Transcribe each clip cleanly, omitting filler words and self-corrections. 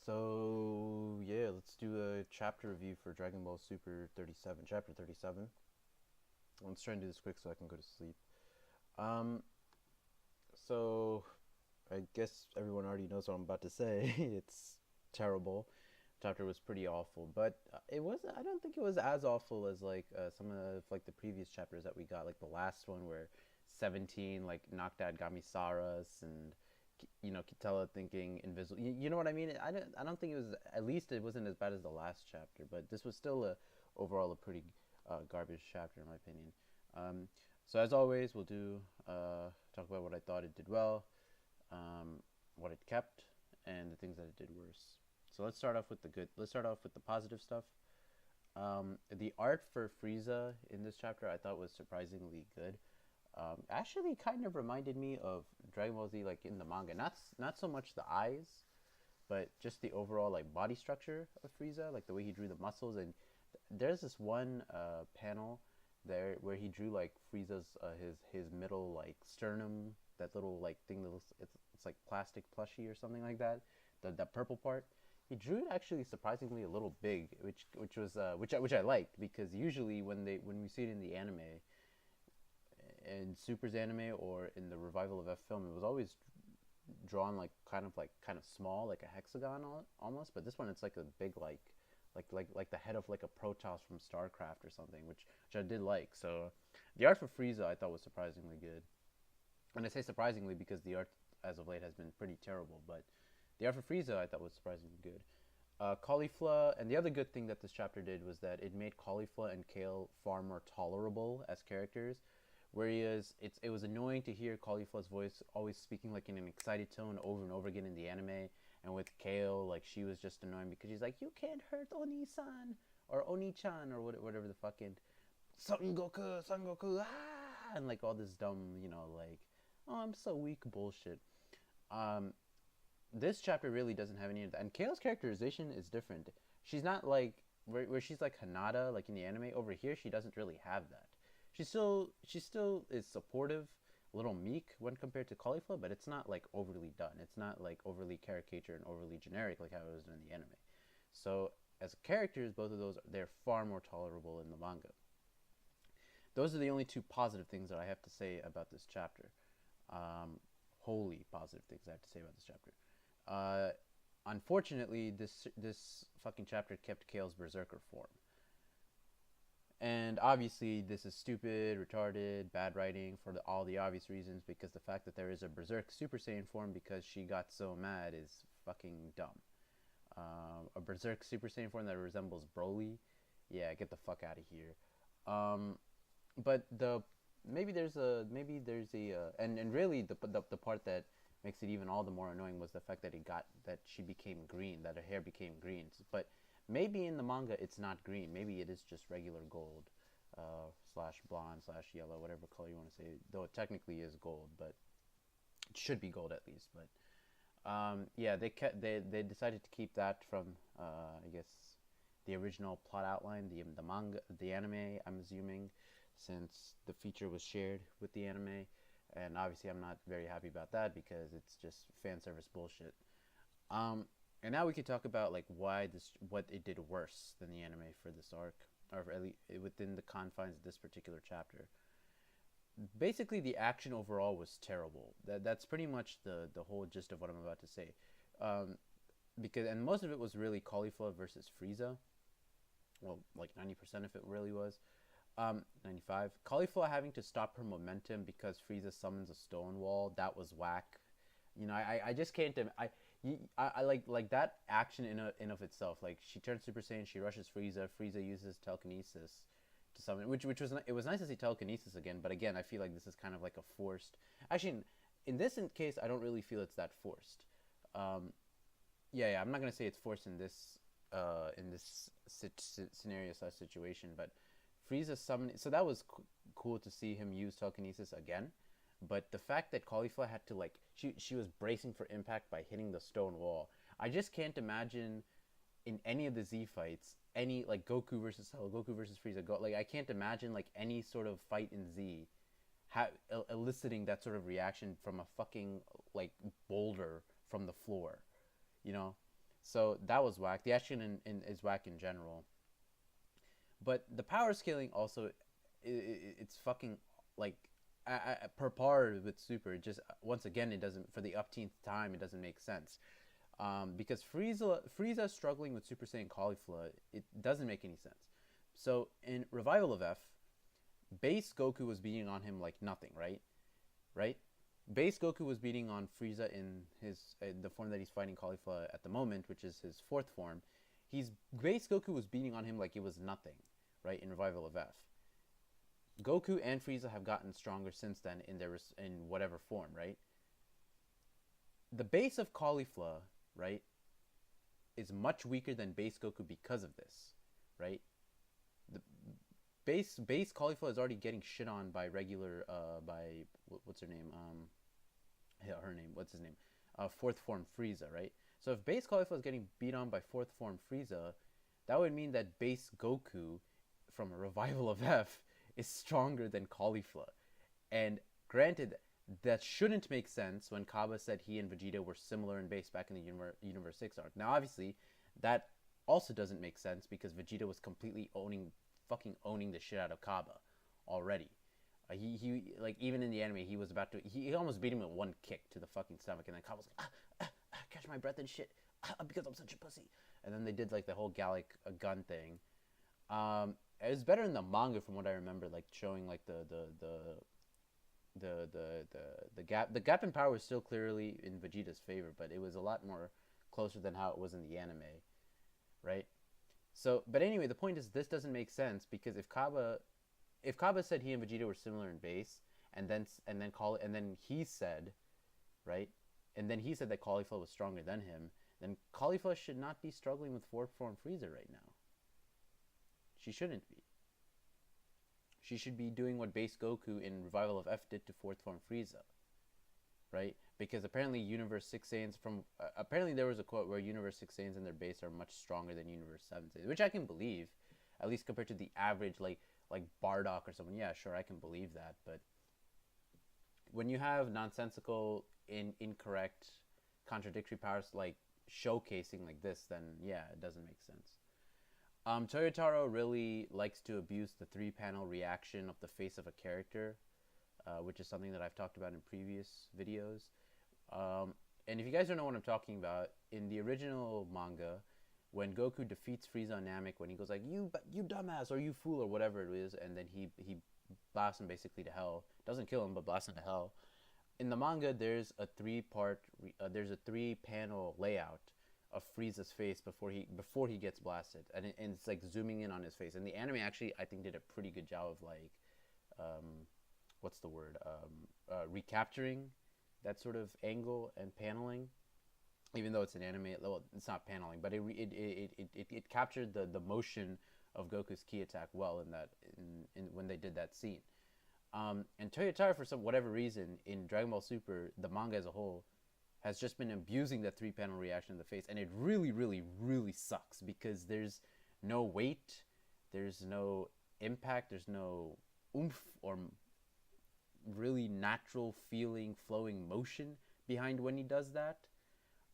So yeah, let's do a chapter review for Dragon Ball Super 37, chapter 37. Let's try and do this quick so I can go to sleep. Um, so I guess everyone already knows what I'm about to say. It's terrible. Chapter was pretty awful, but it was. I don't think it was as awful as some of like the previous chapters that we got, like the last one where 17 like knocked out Gamisaras and Kitella thinking invisible. You know what I mean? I don't think it was. At least it wasn't as bad as the last chapter, but this was still overall a pretty garbage chapter in my opinion. Um, so as always, we'll do talk about what I thought it did well, um, what it kept, and the things that it did worse. So let's start off with the good. Let's start off with the positive stuff. The art for Frieza in this chapter I thought was surprisingly good. Actually, kind of reminded me of Dragon Ball Z, like in the manga. Not so much the eyes, but just the overall like body structure of Frieza, like the way he drew the muscles. And there's this one panel there where he drew like Frieza's his middle like sternum, that little like thing that looks it's like plastic plushie or something like that. That purple part. He drew it actually surprisingly a little big, which was which I liked because usually when we see it in the anime, in Super's anime or in the revival of F film, it was always drawn like kind of small, like a hexagon almost. But this one, it's like a big like the head of like a Protoss from StarCraft or something, which I did like. So the art for Frieza I thought was surprisingly good, and I say surprisingly because the art as of late has been pretty terrible. But the art for Frieza I thought was surprisingly good. Caulifla, and the other good thing that this chapter did was that it made Caulifla and Kale far more tolerable as characters. Whereas it was annoying to hear Caulifla's voice always speaking like in an excited tone over and over again in the anime, and with Kale, like she was just annoying because she's like, "You can't hurt Oni-san or Oni-chan or whatever the fucking Son Goku, Son Goku, ah, and like all this dumb, like, oh, I'm so weak bullshit. Um, this chapter really doesn't have any of that. And Kale's characterization is different. She's not like where she's like Hanada, like in the anime. Over here, she doesn't really have that. She still is supportive, a little meek when compared to Caulifla, but it's not like overly done. It's not like overly caricature and overly generic like how it was in the anime. So as characters, both of those they're far more tolerable in the manga. Those are the only two positive things that I have to say about this chapter. Um, Wholly positive things I have to say about this chapter. Uh, Unfortunately, this fucking chapter kept Kale's berserker form, and obviously this is stupid, retarded, bad writing for all the obvious reasons. Because the fact that there is a berserk Super Saiyan form because she got so mad is fucking dumb. A berserk Super Saiyan form that resembles Broly, yeah, get the fuck out of here. Um, but maybe there's a and really the part that makes it even all the more annoying was the fact that she became green, that her hair became green. But maybe in the manga it's not green, maybe it is just regular gold, slash blonde slash yellow, whatever color you want to say, though it technically is gold, but it should be gold at least. But yeah, they decided to keep that from I guess the original plot outline, the manga, the anime. I'm assuming, since the feature was shared with the anime, and obviously I'm not very happy about that because it's just fan service bullshit. Um, and now we can talk about like what it did worse than the anime for this arc, or at least within the confines of this particular chapter. Basically, the action overall was terrible. That's pretty much the whole gist of what I'm about to say. Um, because and most of it was really Caulifla versus Frieza. Well, like 90% of it really was. 95. Caulifla having to stop her momentum because Frieza summons a stone wall. That was whack. I just can't. I like that action in of itself. Like she turns Super Saiyan, she rushes Frieza. Frieza uses telekinesis to summon, which was it was nice to see telekinesis again. But again, I feel like this is kind of like a forced. Actually, in this case, I don't really feel it's that forced. Um, yeah. I'm not gonna say it's forced in this scenario slash situation, but Frieza summoning. So that was cool to see him use telekinesis again. But the fact that Caulifla had to like she was bracing for impact by hitting the stone wall. I just can't imagine in any of the Z fights, any like Goku versus Cell, Goku versus Frieza, like I can't imagine like any sort of fight in Z eliciting that sort of reaction from a fucking like boulder from the floor, you know. So that was whack. The action is whack in general. But the power scaling also, it's fucking like per par with Super. It just once again, it doesn't, for the upteenth time, it doesn't make sense. Because Frieza struggling with Super Saiyan Caulifla, it doesn't make any sense. So in Revival of F, base Goku was beating on him like nothing, right? Right? Base Goku was beating on Frieza in the form that he's fighting Caulifla at the moment, which is his fourth form. Base Goku was beating on him like it was nothing, right? In Revival of F, Goku and Frieza have gotten stronger since then in whatever form, right? The base of Caulifla, right, is much weaker than base Goku because of this, right? The base Caulifla is already getting shit on by regular by what's her name her name what's his name fourth form Frieza, right? So if base Caulifla is getting beat on by fourth form Frieza, that would mean that base Goku from a Revival of F is stronger than Caulifla. And granted, that shouldn't make sense when Kaba said he and Vegeta were similar in base back in the Universe 6 arc. Now, obviously, that also doesn't make sense because Vegeta was completely fucking owning the shit out of Kaba already. He like, even in the anime, he almost beat him with one kick to the fucking stomach, and then Kaba was like, catch my breath and shit, because I'm such a pussy. And then they did like the whole Gallic gun thing. It was better in the manga from what I remember, like showing like the gap in power was still clearly in Vegeta's favor, but it was a lot more closer than how it was in the anime, right? So, but anyway, the point is this doesn't make sense because if Kaba said he and Vegeta were similar in base, and then he said, right, and then he said that Caulifla was stronger than him, then Caulifla should not be struggling with fourth form Frieza right now. She shouldn't be. She should be doing what base Goku in Revival of F did to fourth form Frieza, right? Because apparently Universe 6 Saiyans apparently there was a quote where Universe 6 Saiyans in their base are much stronger than Universe 7 Saiyans, which I can believe, at least compared to the average like Bardock or someone. Yeah, sure, I can believe that, but when you have nonsensical, incorrect, contradictory powers like showcasing like this, then yeah, it doesn't make sense. Toyotaro really likes to abuse the 3-panel reaction of the face of a character, which is something that I've talked about in previous videos. And if you guys don't know what I'm talking about, in the original manga, when Goku defeats Frieza and Namek, when he goes like, you dumbass, or you fool, or whatever it is, and then he blasts him basically to hell. Doesn't kill him, but blasts him to hell. In the manga, there's a 3-panel layout of Frieza's face before he gets blasted, and it's like zooming in on his face. And the anime actually, I think, did a pretty good job of like, what's the word, recapturing that sort of angle and paneling. Even though it's an anime, well, it's not paneling, but it captured the motion of Goku's ki attack well in when they did that scene. And Toyotaro, for whatever reason, in Dragon Ball Super, the manga as a whole, has just been abusing that 3-panel reaction in the face, and it really, really, really sucks because there's no weight, there's no impact, there's no oomph or really natural feeling, flowing motion behind when he does that.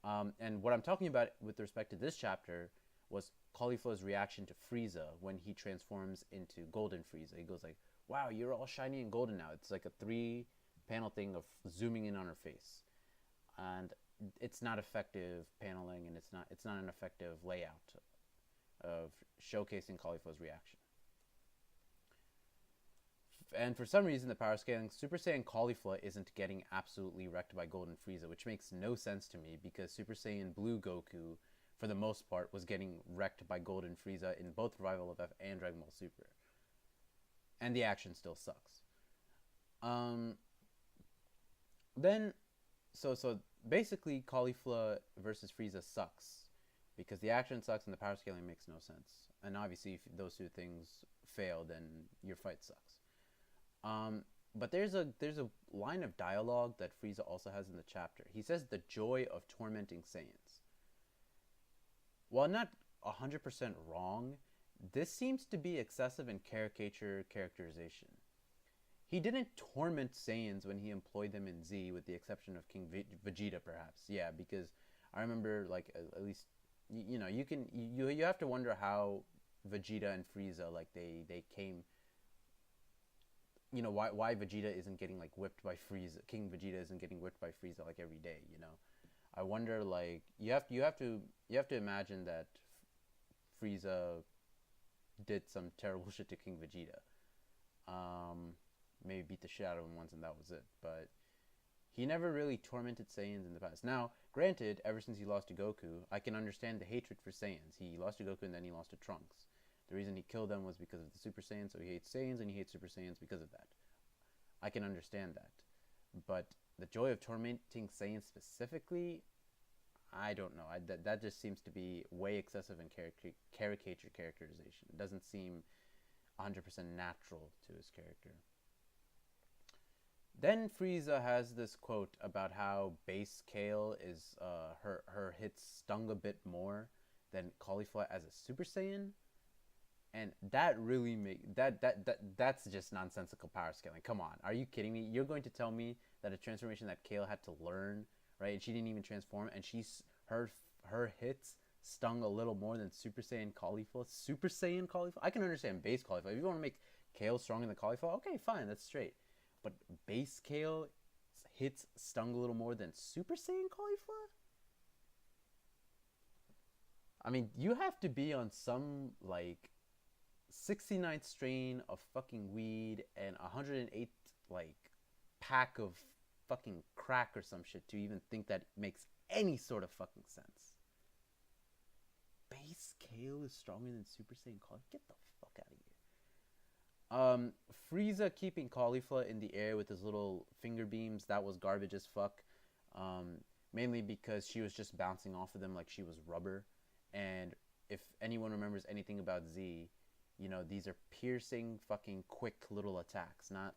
And what I'm talking about with respect to this chapter was Caulifla's reaction to Frieza when he transforms into Golden Frieza. He goes like, "Wow, you're all shiny and golden now." It's like a 3-panel thing of zooming in on her face. And it's not effective paneling, and it's not an effective layout of showcasing Caulifla's reaction. And for some reason, the power scaling Super Saiyan Caulifla isn't getting absolutely wrecked by Golden Frieza, which makes no sense to me because Super Saiyan Blue Goku, for the most part, was getting wrecked by Golden Frieza in both Revival of F and Dragon Ball Super. And the action still sucks. So basically, Caulifla versus Frieza sucks because the action sucks and the power scaling makes no sense. And obviously, if those two things fail, then your fight sucks. But there's a line of dialogue that Frieza also has in the chapter. He says the joy of tormenting Saiyans. While not 100% wrong, this seems to be excessive in characterization. He didn't torment Saiyans when he employed them in Z, with the exception of King Vegeta, perhaps. Yeah, because I remember, like, at least you know, you have to wonder how Vegeta and Frieza, like, they came, you know, why Vegeta isn't getting like whipped by Frieza, King Vegeta isn't getting whipped by Frieza like every day, you know. I wonder, like, you have to imagine that Frieza did some terrible shit to King Vegeta. Um, Maybe beat the shit out of him once and that was it. But he never really tormented Saiyans in the past. Now, granted, ever since he lost to Goku, I can understand the hatred for Saiyans. He lost to Goku and then he lost to Trunks. The reason he killed them was because of the Super Saiyans, so he hates Saiyans and he hates Super Saiyans because of that. I can understand that. But the joy of tormenting Saiyans specifically, I don't know. That just seems to be way excessive in caricature characterization. It doesn't seem 100% natural to his character. Then Frieza has this quote about how base Kale is her hits stung a bit more than Caulifla as a Super Saiyan, and that really that's just nonsensical power scaling. Come on, are you kidding me? You're going to tell me that a transformation that Kale had to learn, right? And she didn't even transform, and her hits stung a little more than Super Saiyan Caulifla. Super Saiyan Caulifla. I can understand base Caulifla. If you want to make Kale stronger than Caulifla, okay, fine, that's straight. But base Kale hits stung a little more than Super Saiyan Caulifla? I mean, you have to be on some, like, 69th strain of fucking weed and 108th, like, pack of fucking crack or some shit to even think that makes any sort of fucking sense. Base Kale is stronger than Super Saiyan Caulifla? Get the fuck out of here. Frieza keeping Caulifla in the air with his little finger beams, that was garbage as fuck. Mainly because she was just bouncing off of them like she was rubber. And if anyone remembers anything about Z, you know, these are piercing, fucking quick little attacks, not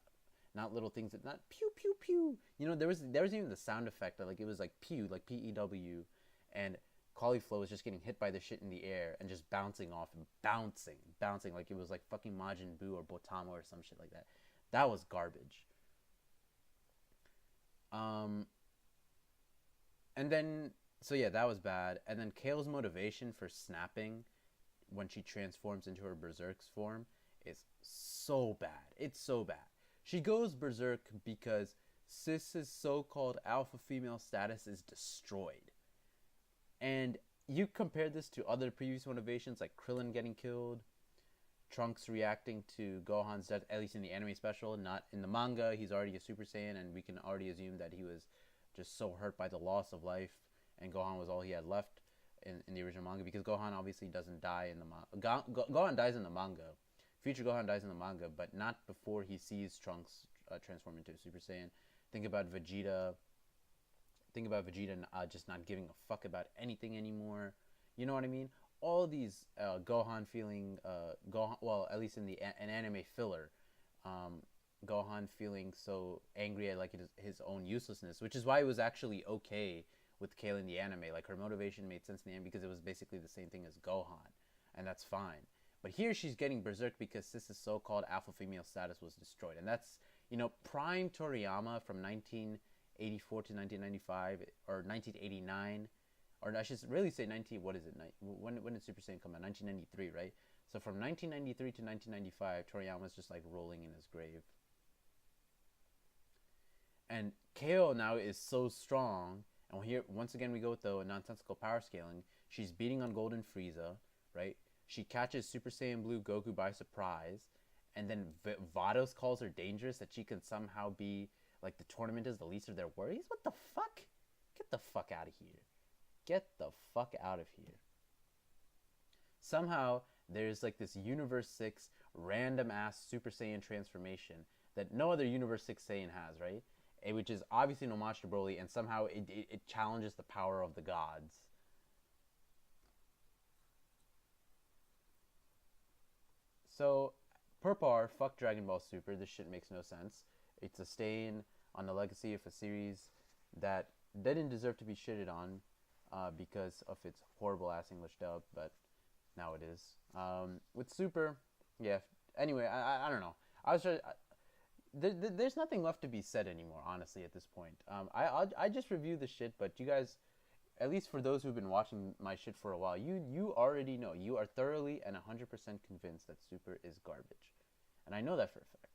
little things that, not pew pew pew. You know, there was even the sound effect that, like, it was like pew, like PEW, and Caulifla was just getting hit by the shit in the air and just bouncing off and bouncing like it was like fucking Majin Buu or Botama or some shit like that. That was garbage. And then, so yeah, that was bad. And then Kale's motivation for snapping when she transforms into her Berserk's form is so bad. It's so bad. She goes Berserk because Sis's so-called alpha female status is destroyed. And you compare this to other previous motivations, like Krillin getting killed, Trunks reacting to Gohan's death, at least in the anime special, not in the manga. He's already a Super Saiyan, and we can already assume that he was just so hurt by the loss of life, and Gohan was all he had left in the original manga, because Gohan obviously doesn't die in the manga. Gohan dies in the manga. Future Gohan dies in the manga, but not before he sees Trunks transform into a Super Saiyan. Think about Vegeta just not giving a fuck about anything anymore. You know what I mean? All these Gohan feeling, well, at least in an anime filler, Gohan feeling so angry at, like, his own uselessness, which is why it was actually okay with Kale in the anime. Like, her motivation made sense in the anime because it was basically the same thing as Gohan, and that's fine. But here she's getting berserk because Sis's so-called alpha female status was destroyed, and that's, you know, prime Toriyama from 1984 to 1995 or 1989, or I should really say 19. What is it? When did Super Saiyan come out? 1993, right? So from 1993 to 1995, Toriyama's just like rolling in his grave. And KO now is so strong, and here once again we go with the nonsensical power scaling. She's beating on Golden Frieza, right? She catches Super Saiyan Blue Goku by surprise, and then Vados calls her dangerous, that she can somehow be, like, the tournament is the least of their worries. What the fuck? Get the fuck out of here. Get the fuck out of here. Somehow there's like this Universe 6 random ass Super Saiyan transformation that no other Universe 6 Saiyan has, right? Which is obviously an homage to Broly, and somehow it challenges the power of the gods. So, per par, fuck Dragon Ball Super. This shit makes no sense. It's a stain on the legacy of a series that didn't deserve to be shitted on because of its horrible ass English dub, but now it is. With Super, yeah. Anyway, I don't know. I was just, there's nothing left to be said anymore, honestly, at this point. I just review the shit, but you guys, at least for those who've been watching my shit for a while, you already know. You are thoroughly and 100% convinced that Super is garbage. And I know that for a fact.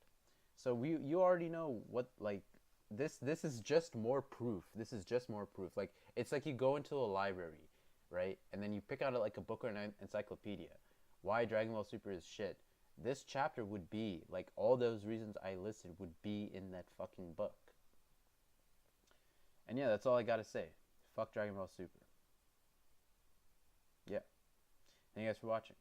So you already know what, like, this is just more proof. This is just more proof. Like, it's like you go into a library, right? And then you pick out like a book or an encyclopedia. Why Dragon Ball Super is shit. This chapter would be, like, all those reasons I listed would be in that fucking book. And yeah, that's all I gotta say. Fuck Dragon Ball Super. Yeah. Thank you guys for watching.